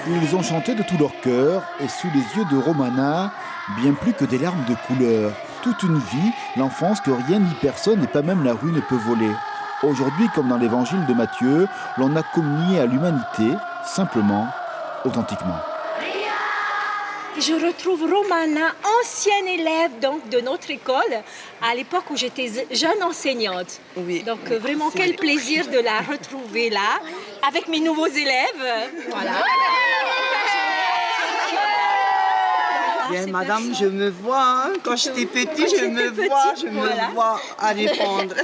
Ils ont chanté de tout leur cœur et sous les yeux de Romana, bien plus que des larmes de couleur. Toute une vie, l'enfance que rien ni personne et pas même la rue ne peut voler. Aujourd'hui, comme dans l'évangile de Matthieu, l'on a communié à l'humanité, simplement, authentiquement. Je retrouve Romana, ancienne élève donc, de notre école, à l'époque où j'étais jeune enseignante. Oui. Donc vraiment quel plaisir de la retrouver là, avec mes nouveaux élèves. Voilà. Bien, madame, je me vois, hein. Quand j'étais petite, je me vois à répondre.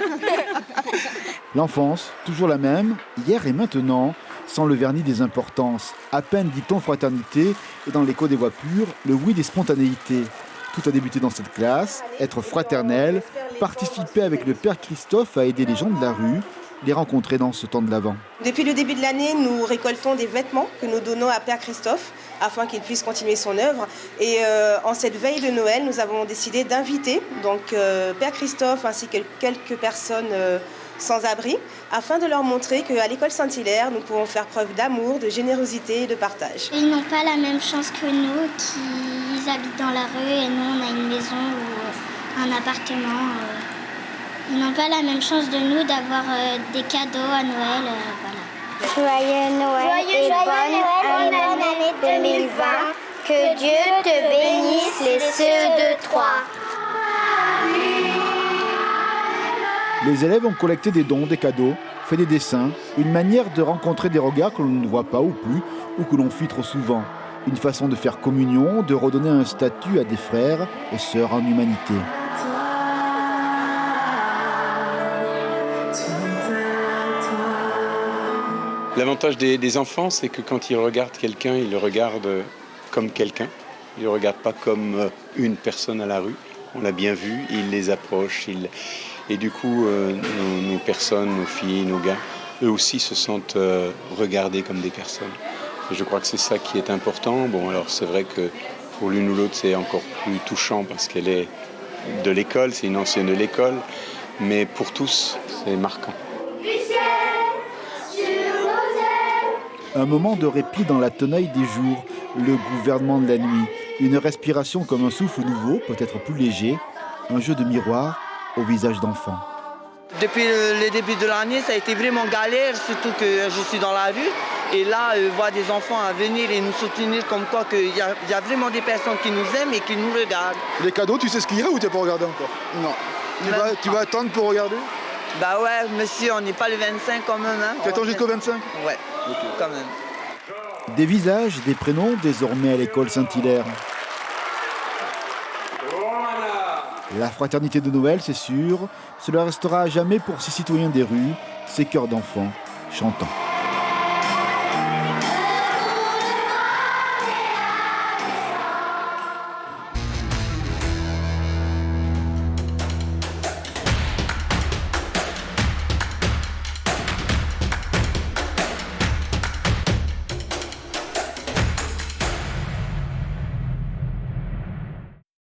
L'enfance, toujours la même, hier et maintenant, sans le vernis des importances. À peine dit-on fraternité, et dans l'écho des voix pures, le oui des spontanéités. Tout a débuté dans cette classe, être fraternel, participer avec le Père Christophe à aider les gens de la rue, les rencontrer dans ce temps de l'Avent. Depuis le début de l'année, nous récoltons des vêtements que nous donnons à Père Christophe afin qu'il puisse continuer son œuvre. Et en cette veille de Noël, nous avons décidé d'inviter Père Christophe ainsi que quelques personnes sans abri afin de leur montrer qu'à l'école Saint-Hilaire, nous pouvons faire preuve d'amour, de générosité et de partage. Ils n'ont pas la même chance que nous qui habitent dans la rue et nous on a une maison ou un appartement. Ils n'ont pas la même chance de nous d'avoir des cadeaux à Noël. Voilà. Joyeux Noël et bonne année 2020. Que Dieu te bénisse les CE2 3. Les élèves ont collecté des dons, des cadeaux, fait des dessins, une manière de rencontrer des regards que l'on ne voit pas ou plus, ou que l'on fuit trop souvent. Une façon de faire communion, de redonner un statut à des frères et sœurs en humanité. L'avantage des enfants, c'est que quand ils regardent quelqu'un, ils le regardent comme quelqu'un. Ils ne le regardent pas comme une personne à la rue. On l'a bien vu, ils les approchent. Et du coup, nos personnes, nos filles, nos gars, eux aussi se sentent regardés comme des personnes. Et je crois que c'est ça qui est important. Bon, alors c'est vrai que pour l'une ou l'autre, c'est encore plus touchant parce qu'elle est de l'école, c'est une ancienne de l'école. Mais pour tous, c'est marquant. Un moment de répit dans la tenaille des jours, le gouvernement de la nuit. Une respiration comme un souffle nouveau, peut-être plus léger. Un jeu de miroir au visage d'enfant. Depuis le début de l'année, ça a été vraiment galère, surtout que je suis dans la rue. Et là, voir des enfants à venir et nous soutenir comme quoi qu'il y a vraiment des personnes qui nous aiment et qui nous regardent. Les cadeaux, tu sais ce qu'il y a ou tu n'as pas regardé encore? Non. Tu vas attendre pour regarder? Bah ouais, monsieur, on n'est pas le 25 quand même. Hein. Tu attends jusqu'au 25? Ouais, quand même. Des visages, des prénoms désormais à l'école Saint-Hilaire. La fraternité de Noël, c'est sûr, cela restera à jamais pour ces citoyens des rues, ces cœurs d'enfants chantants.